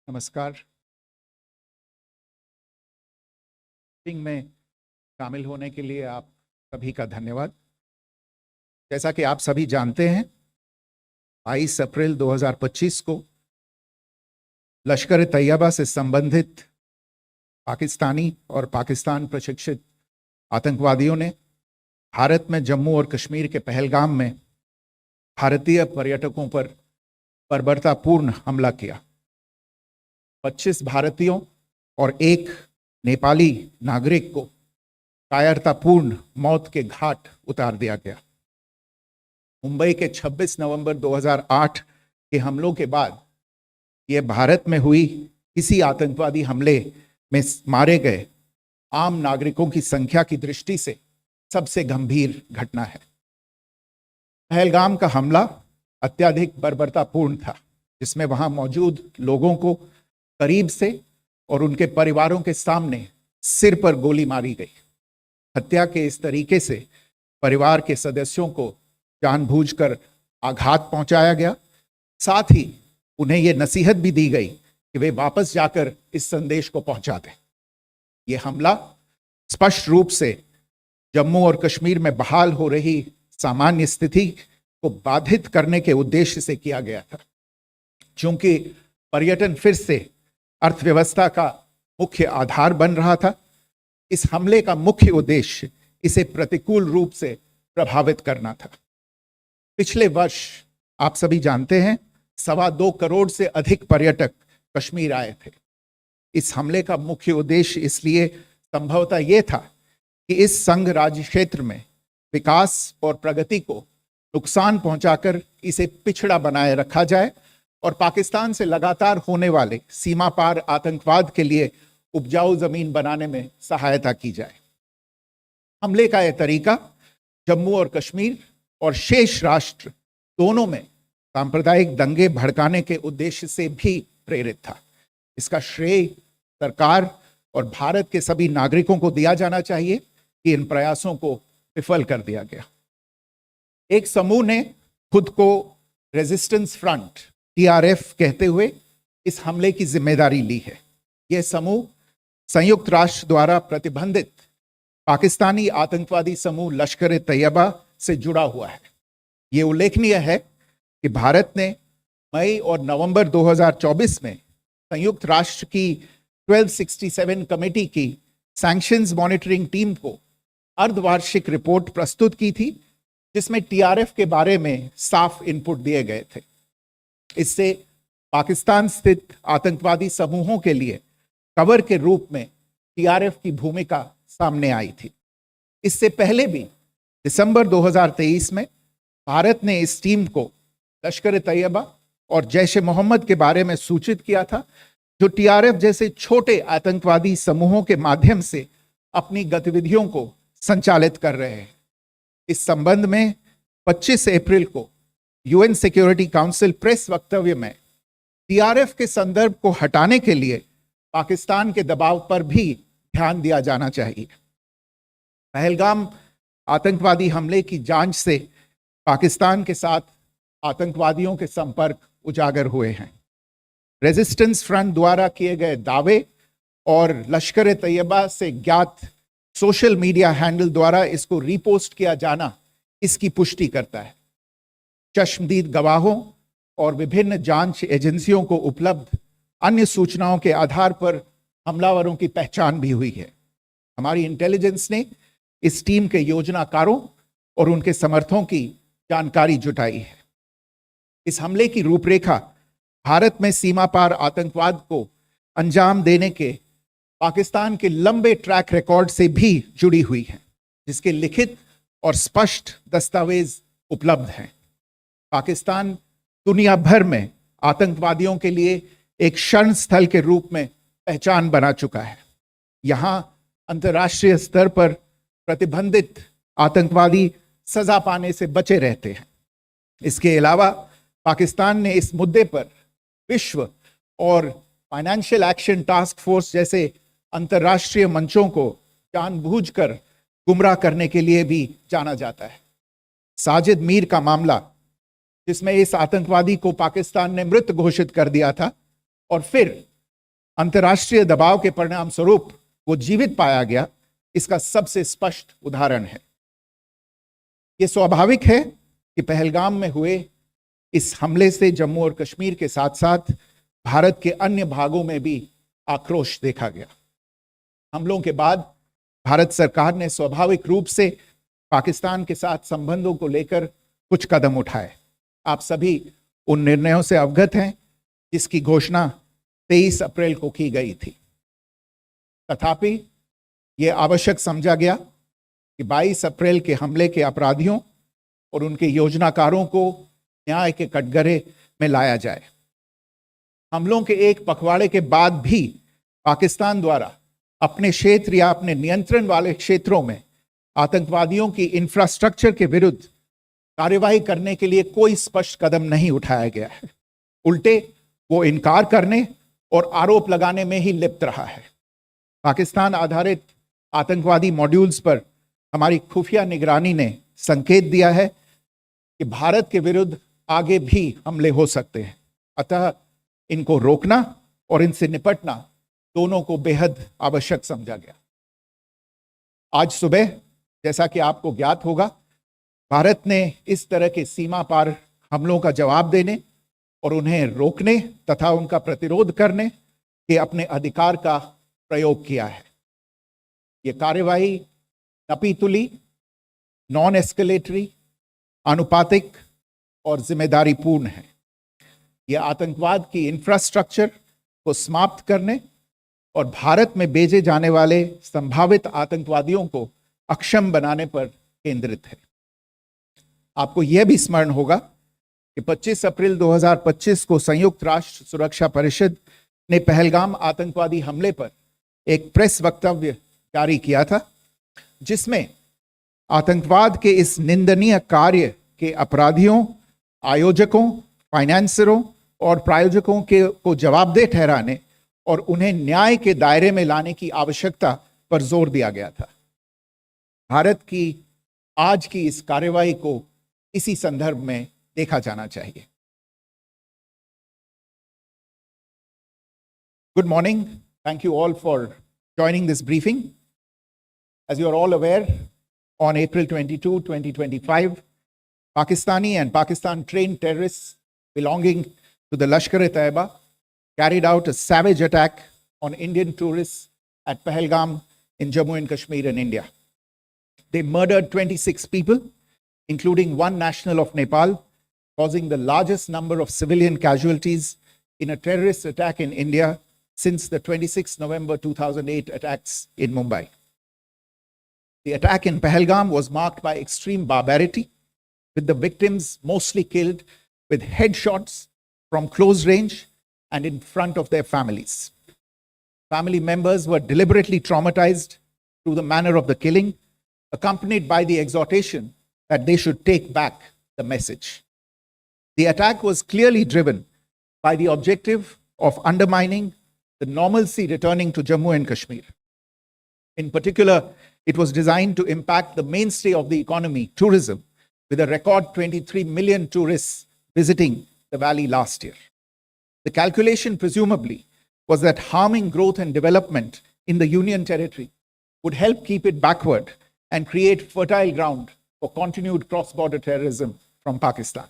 नमस्कार। मीटिंग में शामिल होने के लिए आप सभी का धन्यवाद। जैसा कि आप सभी जानते हैं, 22 अप्रैल 2025 को लश्कर तैयबा से संबंधित पाकिस्तानी और पाकिस्तान प्रशिक्षित आतंकवादियों ने भारत में जम्मू और कश्मीर के पहलगाम में भारतीय पर्यटकों पर बर्बरतापूर्ण हमला किया। 25 भारतीयों और एक नेपाली नागरिक को कायरतापूर्ण मौत के घाट उतार दिया गया। मुंबई के 26 नवंबर 2008 के हमलों के बाद यह भारत में हुई किसी आतंकवादी हमले में मारे गए आम नागरिकों की संख्या की दृष्टि से सबसे गंभीर घटना है। पहलगाम का हमला अत्यधिक बर्बरतापूर्ण था, जिसमें वहां मौजूद लोगों को करीब से और उनके परिवारों के सामने सिर पर गोली मारी गई। हत्या के इस तरीके से परिवार के सदस्यों को जानबूझकर आघात पहुंचाया गया। साथ ही उन्हें यह नसीहत भी दी गई कि वे वापस जाकर इस संदेश को पहुंचा दें। यह हमला स्पष्ट रूप से जम्मू और कश्मीर में बहाल हो रही सामान्य स्थिति को बाधित करने के उद्देश्य से किया गया था। चूंकि पर्यटन फिर से अर्थव्यवस्था का मुख्य आधार बन रहा था, इस हमले का मुख्य उद्देश्य इसे प्रतिकूल रूप से प्रभावित करना था। पिछले वर्ष आप सभी जानते हैं 2.25 करोड़ से अधिक पर्यटक कश्मीर आए थे। इस हमले का मुख्य उद्देश्य इसलिए संभवतः यह था कि इस संघ राज्य क्षेत्र में विकास और प्रगति को नुकसान पहुंचाकर इसे पिछड़ा बनाए रखा जाए और पाकिस्तान से लगातार होने वाले सीमा पार आतंकवाद के लिए उपजाऊ जमीन बनाने में सहायता की जाए। हमले का यह तरीका जम्मू और कश्मीर और शेष राष्ट्र दोनों में सांप्रदायिक दंगे भड़काने के उद्देश्य से भी प्रेरित था। इसका श्रेय सरकार और भारत के सभी नागरिकों को दिया जाना चाहिए कि इन प्रयासों को विफल कर दिया गया। एक समूह ने खुद को रेजिस्टेंस फ्रंट TRF कहते हुए इस हमले की जिम्मेदारी ली है। यह समूह संयुक्त राष्ट्र द्वारा प्रतिबंधित पाकिस्तानी आतंकवादी समूह लश्कर तैयबा से जुड़ा हुआ है। यह उल्लेखनीय है कि भारत ने मई और नवंबर 2024 में संयुक्त राष्ट्र की 1267 कमेटी की सैंक्शंस मॉनिटरिंग टीम को अर्धवार्षिक रिपोर्ट प्रस्तुत की थी, जिसमें TRF के बारे में साफ इनपुट दिए गए थे। इससे पाकिस्तान स्थित आतंकवादी समूहों के लिए कवर के रूप में TRF की भूमिका सामने आई थी। इससे पहले भी दिसंबर 2023 में भारत ने इस टीम को लश्कर तैयबा और जैश ए मोहम्मद के बारे में सूचित किया था, जो TRF जैसे छोटे आतंकवादी समूहों के माध्यम से अपनी गतिविधियों को संचालित कर रहे हैं। इस संबंध में 25 अप्रैल को UN सिक्योरिटी काउंसिल प्रेस वक्तव्य में TRF के संदर्भ को हटाने के लिए पाकिस्तान के दबाव पर भी ध्यान दिया जाना चाहिए। पहलगाम आतंकवादी हमले की जांच से पाकिस्तान के साथ आतंकवादियों के संपर्क उजागर हुए हैं। रेजिस्टेंस फ्रंट द्वारा किए गए दावे और लश्कर तैयबा से ज्ञात सोशल मीडिया हैंडल द्वारा इसको रीपोस्ट किया जाना इसकी पुष्टि करता है। चश्मदीद गवाहों और विभिन्न जांच एजेंसियों को उपलब्ध अन्य सूचनाओं के आधार पर हमलावरों की पहचान भी हुई है। हमारी इंटेलिजेंस ने इस टीम के योजनाकारों और उनके समर्थकों की जानकारी जुटाई है। इस हमले की रूपरेखा भारत में सीमा पार आतंकवाद को अंजाम देने के पाकिस्तान के लंबे ट्रैक रिकॉर्ड से भी जुड़ी हुई है, जिसके लिखित और स्पष्ट दस्तावेज उपलब्ध हैं। पाकिस्तान दुनिया भर में आतंकवादियों के लिए एक शरण स्थल के रूप में पहचान बना चुका है। यहां अंतर्राष्ट्रीय स्तर पर प्रतिबंधित आतंकवादी सजा पाने से बचे रहते हैं। इसके अलावा पाकिस्तान ने इस मुद्दे पर विश्व और फाइनेंशियल एक्शन टास्क फोर्स जैसे अंतर्राष्ट्रीय मंचों को जानबूझकर गुमराह करने के लिए भी जाना जाता है। साजिद मीर का मामला, जिसमें इस आतंकवादी को पाकिस्तान ने मृत घोषित कर दिया था और फिर अंतर्राष्ट्रीय दबाव के परिणाम स्वरूप वो जीवित पाया गया, इसका सबसे स्पष्ट उदाहरण है। ये स्वाभाविक है कि पहलगाम में हुए इस हमले से जम्मू और कश्मीर के साथ साथ भारत के अन्य भागों में भी आक्रोश देखा गया। हमलों के बाद भारत सरकार ने स्वाभाविक रूप से पाकिस्तान के साथ संबंधों को लेकर कुछ कदम उठाए। आप सभी उन निर्णयों से अवगत हैं जिसकी घोषणा 23 अप्रैल को की गई थी। तथापि यह आवश्यक समझा गया कि 22 अप्रैल के हमले के अपराधियों और उनके योजनाकारों को न्याय के कटघरे में लाया जाए। हमलों के एक पखवाड़े के बाद भी पाकिस्तान द्वारा अपने क्षेत्र या अपने नियंत्रण वाले क्षेत्रों में आतंकवादियों की इंफ्रास्ट्रक्चर के विरुद्ध कार्यवाही करने के लिए कोई स्पष्ट कदम नहीं उठाया गया है। उल्टे वो इनकार करने और आरोप लगाने में ही लिप्त रहा है। पाकिस्तान आधारित आतंकवादी मॉड्यूल्स पर हमारी खुफिया निगरानी ने संकेत दिया है कि भारत के विरुद्ध आगे भी हमले हो सकते हैं। अतः इनको रोकना और इनसे निपटना दोनों को बेहद आवश्यक समझा गया। आज सुबह, जैसा कि आपको ज्ञात होगा, भारत ने इस तरह के सीमा पार हमलों का जवाब देने और उन्हें रोकने तथा उनका प्रतिरोध करने के अपने अधिकार का प्रयोग किया है। ये कार्यवाही नपीतुली, नॉन एस्केलेटरी, अनुपातिक और जिम्मेदारीपूर्ण है। यह आतंकवाद की इंफ्रास्ट्रक्चर को समाप्त करने और भारत में भेजे जाने वाले संभावित आतंकवादियों को अक्षम बनाने पर केंद्रित है। आपको यह भी स्मरण होगा कि 25 अप्रैल 2025 को संयुक्त राष्ट्र सुरक्षा परिषद ने पहलगाम आतंकवादी हमले पर एक प्रेस वक्तव्य जारी किया था, जिसमें आतंकवाद के इस निंदनीय कार्य के अपराधियों, आयोजकों, फाइनेंसरों और प्रायोजकों को जवाबदेह ठहराने और उन्हें न्याय के दायरे में लाने की आवश्यकता पर जोर दिया गया था। भारत की आज की इस कार्यवाही को इसी संदर्भ में देखा जाना चाहिए। Good morning. Thank you all for joining this briefing. As you are all aware, on April 22, 2025, Pakistani and Pakistan-trained terrorists belonging to the Lashkar-e-Taiba carried out a savage attack on Indian tourists at Pahalgam in Jammu and Kashmir in India. They murdered 26 people, including one national of Nepal, causing the largest number of civilian casualties in a terrorist attack in India since the 26 November 2008 attacks in Mumbai. The attack in Pahalgam was marked by extreme barbarity, with the victims mostly killed with headshots from close range and in front of their families. Family members were deliberately traumatized through the manner of the killing, accompanied by the exhortation that they should take back the message. The attack was clearly driven by the objective of undermining the normalcy returning to Jammu and Kashmir. In particular, it was designed to impact the mainstay of the economy, tourism, with a record 23 million tourists visiting the valley last year. The calculation, presumably, was that harming growth and development in the Union territory would help keep it backward and create fertile ground for continued cross-border terrorism from Pakistan.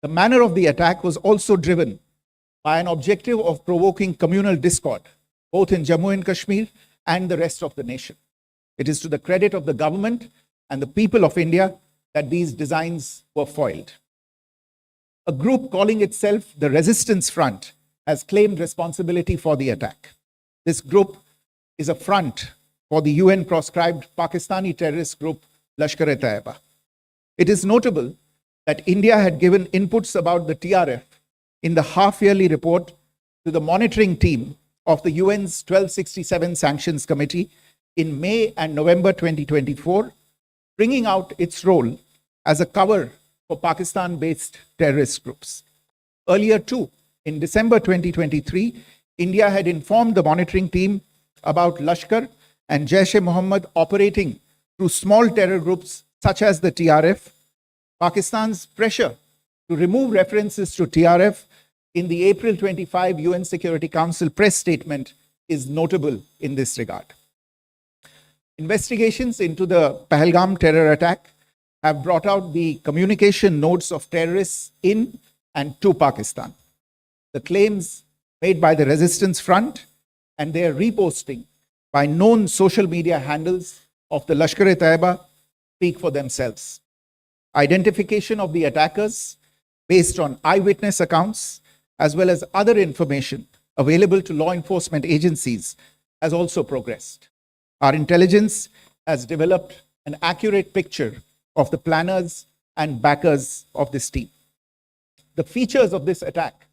The manner of the attack was also driven by an objective of provoking communal discord, both in Jammu and Kashmir and the rest of the nation. It is to the credit of the government and the people of India that these designs were foiled. A group calling itself the Resistance Front has claimed responsibility for the attack. This group is a front for the UN-proscribed Pakistani terrorist group Lashkar-e-Taiba. It is notable that India had given inputs about the TRF in the half-yearly report to the monitoring team of the UN's 1267 Sanctions Committee in May and November 2024, bringing out its role as a cover for Pakistan-based terrorist groups. Earlier too, in December 2023, India had informed the monitoring team about Lashkar and Jaish-e-Mohammed operating through small terror groups such as the TRF. Pakistan's pressure to remove references to TRF in the April 25 UN Security Council press statement is notable in this regard. Investigations into the Pahalgam terror attack have brought out the communication notes of terrorists in and to Pakistan. The claims made by the Resistance Front and their reposting by known social media handles of the Lashkar-e-Taiba speak for themselves. Identification of the attackers based on eyewitness accounts as well as other information available to law enforcement agencies has also progressed. Our intelligence has developed an accurate picture of the planners and backers of this team. The features of this attack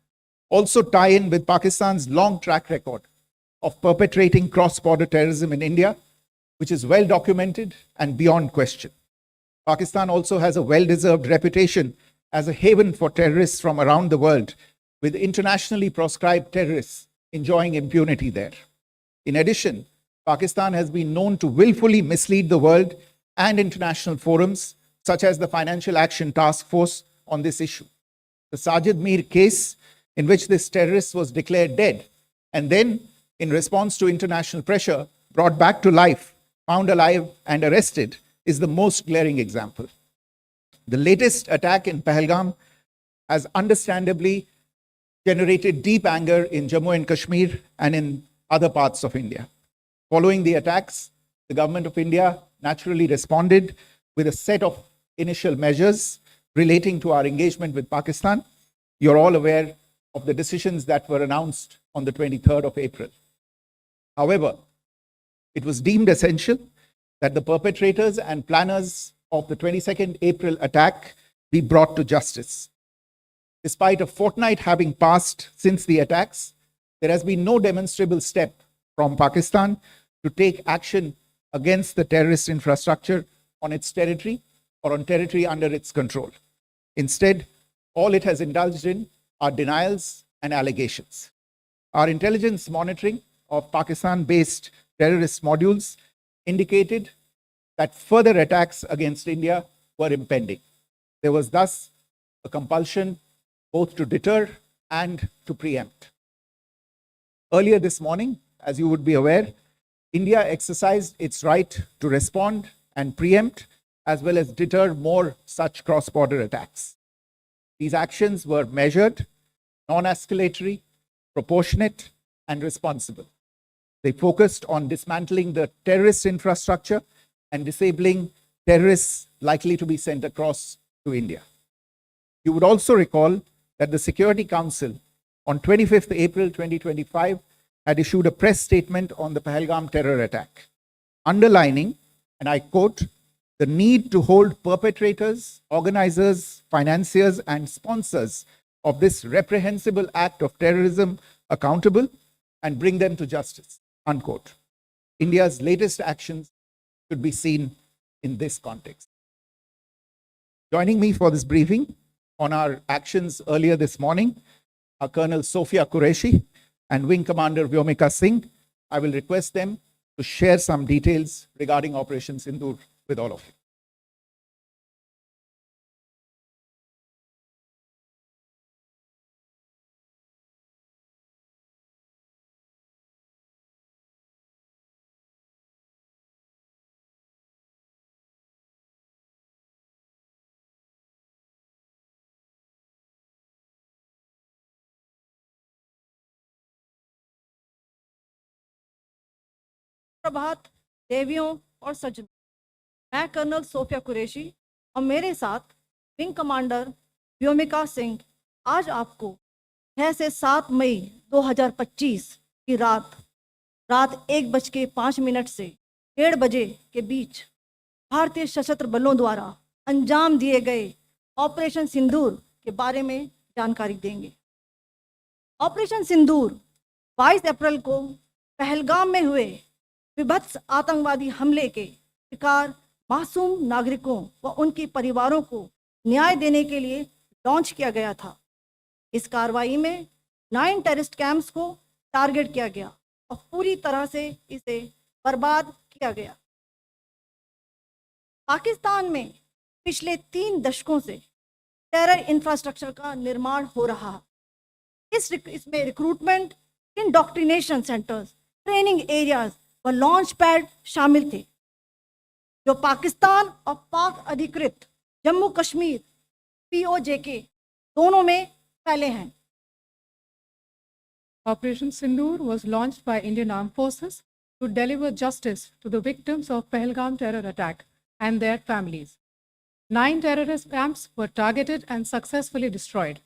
also tie in with Pakistan's long track record of perpetrating cross-border terrorism in India, which is well documented and beyond question. Pakistan also has a well-deserved reputation as a haven for terrorists from around the world, with internationally proscribed terrorists enjoying impunity there. In addition, Pakistan has been known to willfully mislead the world and international forums, such as the Financial Action Task Force, on this issue. The Sajid Mir case, in which this terrorist was declared dead and then, in response to international pressure, brought back to life, found alive and arrested, is the most glaring example. The latest attack in Pahalgam has understandably generated deep anger in Jammu and Kashmir and in other parts of India. Following the attacks, the government of India naturally responded with a set of initial measures relating to our engagement with Pakistan. You're all aware of the decisions that were announced on the 23rd of April. However, it was deemed essential that the perpetrators and planners of the 22nd April attack be brought to justice. Despite a fortnight having passed since the attacks, there has been no demonstrable step from Pakistan to take action against the terrorist infrastructure on its territory or on territory under its control. Instead, all it has indulged in are denials and allegations. Our intelligence monitoring of Pakistan-based terrorist modules indicated that further attacks against India were impending. There was thus a compulsion both to deter and to preempt. Earlier this morning, as you would be aware, India exercised its right to respond and preempt as well as deter more such cross-border attacks. These actions were measured, non-escalatory, proportionate, and responsible. They focused on dismantling the terrorist infrastructure and disabling terrorists likely to be sent across to India. You would also recall that the Security Council on 25th April 2025 had issued a press statement on the Pahalgam terror attack, underlining, and I quote, the need to hold perpetrators, organizers, financiers, and sponsors of this reprehensible act of terrorism accountable and bring them to justice, unquote. India's latest actions should be seen in this context. Joining me for this briefing on our actions earlier this morning are Colonel Sophia Qureshi and Wing Commander Vyomika Singh. I will request them to share some details regarding Operation Sindoor with all of you. प्रभात देवियों और सज्जनों, मैं colonel Sophia Qureshi और मेरे साथ wing commander Vyomika Singh आज आपको 6 से 7 मई 2025 की रात 1:05 से 1:30 के बीच भारतीय सशस्त्र बलों द्वारा अंजाम दिए गए ऑपरेशन सिंदूर के बारे में जानकारी देंगे। ऑपरेशन सिंदूर 22 अप्रैल को पहलगाम में हुए विभत्स आतंकवादी हमले के शिकार मासूम नागरिकों व उनके परिवारों को न्याय देने के लिए लॉन्च किया गया था। इस कार्रवाई में 9 टेररिस्ट कैंप्स को टारगेट किया गया और पूरी तरह से इसे बर्बाद किया गया। पाकिस्तान में पिछले 3 दशकों से टेरर इंफ्रास्ट्रक्चर का निर्माण हो रहा है। इसमें recruitment, indoctrination centres, training areas व लॉन्च पैड शामिल थे, जो पाकिस्तान और पाक अधिकृत जम्मू कश्मीर POJK दोनों में फैले हैं। Operation Sindoor was launched by Indian Armed Forces to deliver justice to the victims of Pahalgam terror attack and their families. 9 terrorist camps were targeted and successfully destroyed.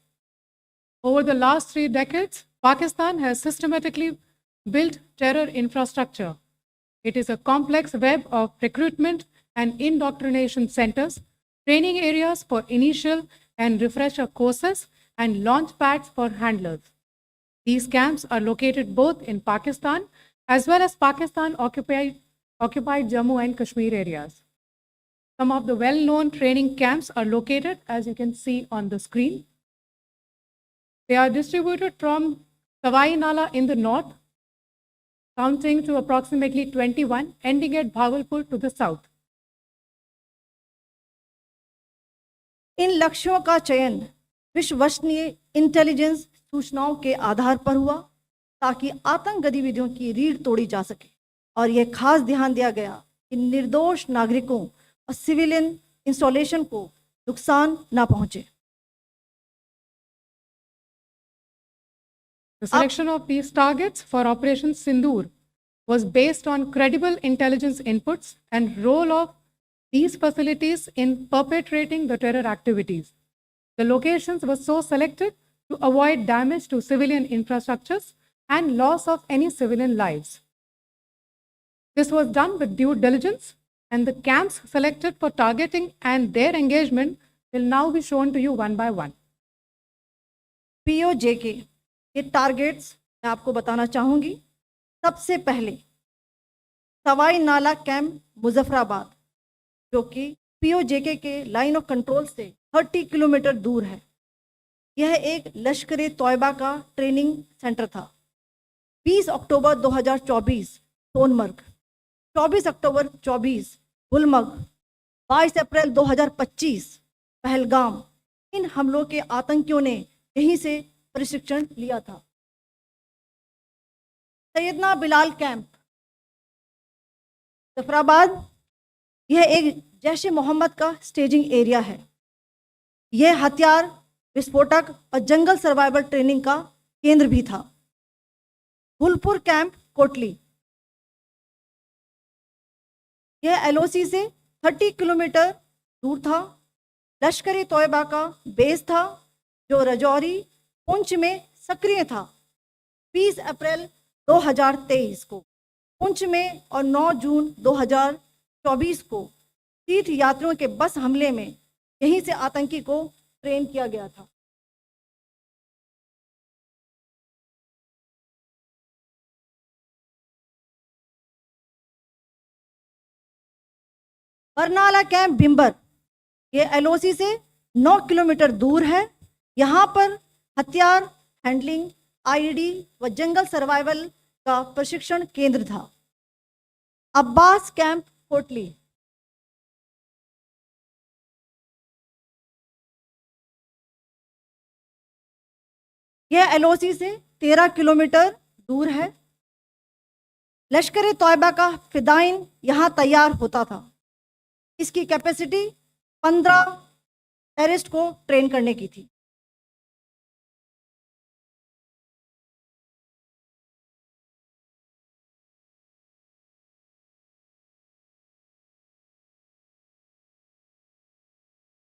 Over the last 3 decades, Pakistan has systematically built terror infrastructure. It is a complex web of recruitment and indoctrination centers, training areas for initial and refresher courses, and launch pads for handlers. These camps are located both in Pakistan as well as Pakistan occupied Jammu and Kashmir areas. Some of the well-known training camps are located, as you can see on the screen. They are distributed from Sawai Nala in the north, counting to approximately 21, ending at Bhagalpur to the south. इन लक्ष्यों का चयन विश्वसनीय intelligence सूचनाओं के आधार पर हुआ ताकि आतंक गतिविधियों की रीढ़ तोड़ी जा सके, और यह खास ध्यान दिया गया कि निर्दोष नागरिकों और सिविलियन इंस्टॉलेशन को नुकसान न पहुंचे। The selection of these targets for Operation Sindoor was based on credible intelligence inputs and role of these facilities in perpetrating the terror activities. The locations were so selected to avoid damage to civilian infrastructures and loss of any civilian lives. This was done with due diligence, and the camps selected for targeting and their engagement will now be shown to you one by one. POJK के targets मैं आपको बताना चाहूंगी। सबसे पहले सवाई नाला camp Muzaffarabad, जो कि POJK के लाइन ऑफ कंट्रोल से 30 किलोमीटर दूर है। यह एक लश्कर तोयबा का ट्रेनिंग सेंटर था। 20 अक्टूबर 2024 सोनमर्ग, 24 अक्टूबर 24 गुलमर्ग, 22 अप्रैल 2025 पहलगाम, इन हमलों के आतंकियों ने यहीं से प्रशिक्षण लिया था। सैयदना बिलाल कैंप जफराबाद, यह एक जैश ए मोहम्मद का स्टेजिंग एरिया है। यह हथियार, विस्फोटक और जंगल सर्वाइवल ट्रेनिंग का केंद्र भी था। गुलपुर कैंप कोटली, यह LOC से 30 किलोमीटर दूर था। लश्कर तोयबा का बेस था, जो रजौरी पुंछ में सक्रिय था। 20 अप्रैल 2023 को पुंछ में और 9 जून 2024 को तीर्थ यात्रियों के बस हमले में यहीं से आतंकी को ट्रेन किया गया था। बरनाला कैंप भिंबर, ये LOC से 9 किलोमीटर दूर है। यहाँ पर हथियार हैंडलिंग, IED व जंगल सर्वाइवल का प्रशिक्षण केंद्र था। अब्बास कैंप कोटली, यह LOC से 13 किलोमीटर दूर है। लश्कर तोयबा का फिदाइन यहाँ तैयार होता था। इसकी कैपेसिटी 15 टेररिस्ट को ट्रेन करने की थी।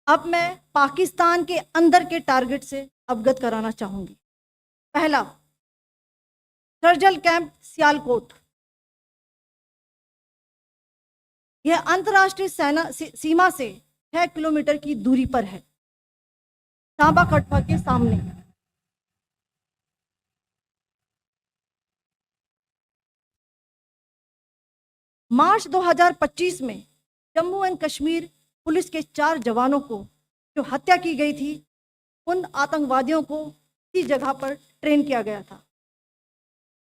अब मैं पाकिस्तान के अंदर के टारगेट से अवगत कराना चाहूंगी। पहला, सर्जिकल कैंप सियालकोट। यह अंतर्राष्ट्रीय सीमा से 6 किलोमीटर की दूरी पर है, सांबा कठवा के सामने। मार्च 2025 में जम्मू एंड कश्मीर पुलिस के 4 जवानों को जो हत्या की गई थी, उन आतंकवादियों को इसी जगह पर ट्रेन किया गया था।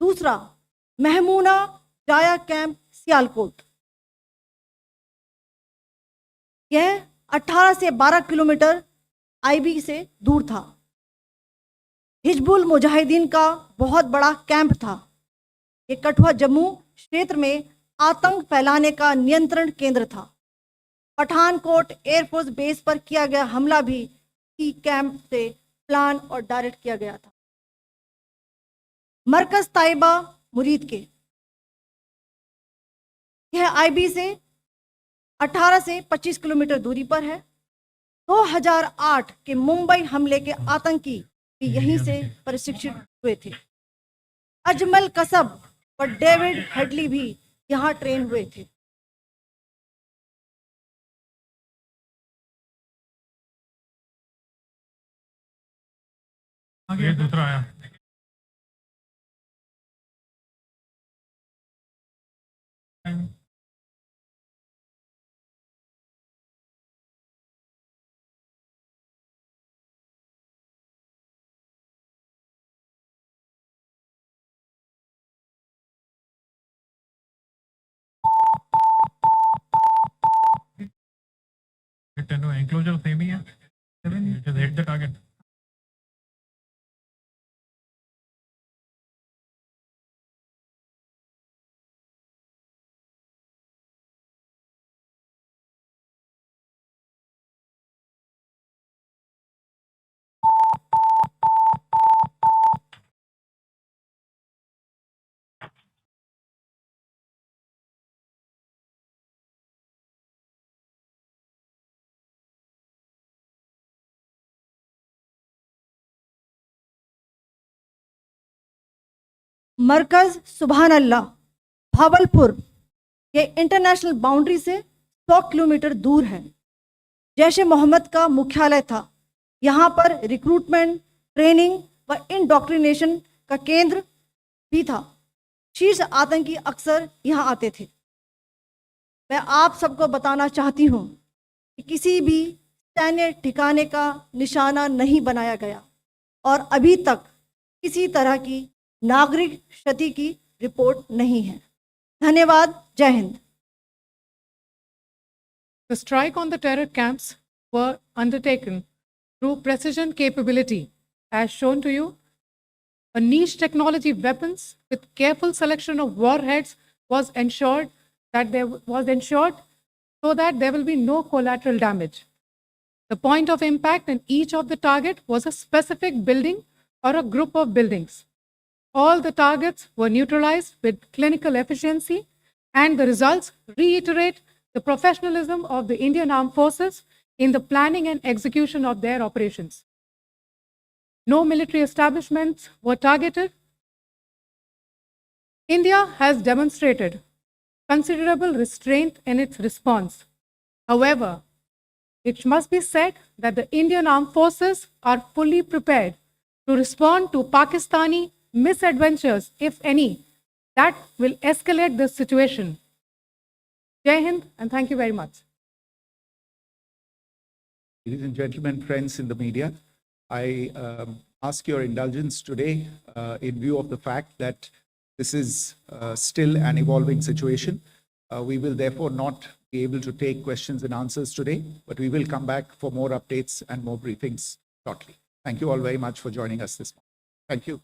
दूसरा, महमूना जाया कैंप सियालकोट। यह 18 से 12 किलोमीटर आईबी से दूर था। हिजबुल मुजाहिदीन का बहुत बड़ा कैंप था। ये कठुआ जम्मू क्षेत्र में आतंक फैलाने का नियंत्रण केंद्र था। पठानकोट एयरफोर्स बेस पर किया गया हमला भी इसी कैंप से प्लान और डायरेक्ट किया गया था। मरकज ताइबा मुरीद के, यह आईबी से 18 से 25 किलोमीटर दूरी पर है। 2008 के मुंबई हमले के आतंकी भी यहीं से प्रशिक्षित हुए थे। अजमल कसब और डेविड हेडली भी यहाँ ट्रेन हुए थे। आगे दूसरा आया। एंक्लोजर सेम ही है, just hit the target. मरकज सुभान अल्लाह भावलपुर, ये इंटरनेशनल बाउंड्री से 100 किलोमीटर दूर है। जैश ए मोहम्मद का मुख्यालय था। यहाँ पर रिक्रूटमेंट, ट्रेनिंग व इंडोक्ट्रिनेशन का केंद्र भी था। शीर्ष आतंकी अक्सर यहाँ आते थे। मैं आप सबको बताना चाहती हूँ कि किसी भी सैन्य ठिकाने का निशाना नहीं बनाया गया और अभी तक किसी तरह की नागरिक क्षति की रिपोर्ट नहीं है। धन्यवाद। जय Hind. The strike on the terror camps were undertaken through precision capability, as shown to you. A niche technology weapons with careful selection of warheads was ensured so that there will be no collateral damage. The point of impact in each of the target was a specific building or a group of buildings. All the targets were neutralized with clinical efficiency, and the results reiterate the professionalism of the Indian Armed Forces in the planning and execution of their operations. No military establishments were targeted. India has demonstrated considerable restraint in its response. However, it must be said that the Indian Armed Forces are fully prepared to respond to Pakistani misadventures, if any, that will escalate this situation. Jai Hind, and thank you very much. Ladies and gentlemen, friends in the media, I ask your indulgence today in view of the fact that this is still an evolving situation. We will therefore not be able to take questions and answers today, but we will come back for more updates and more briefings shortly. Thank you all very much for joining us this morning. Thank you.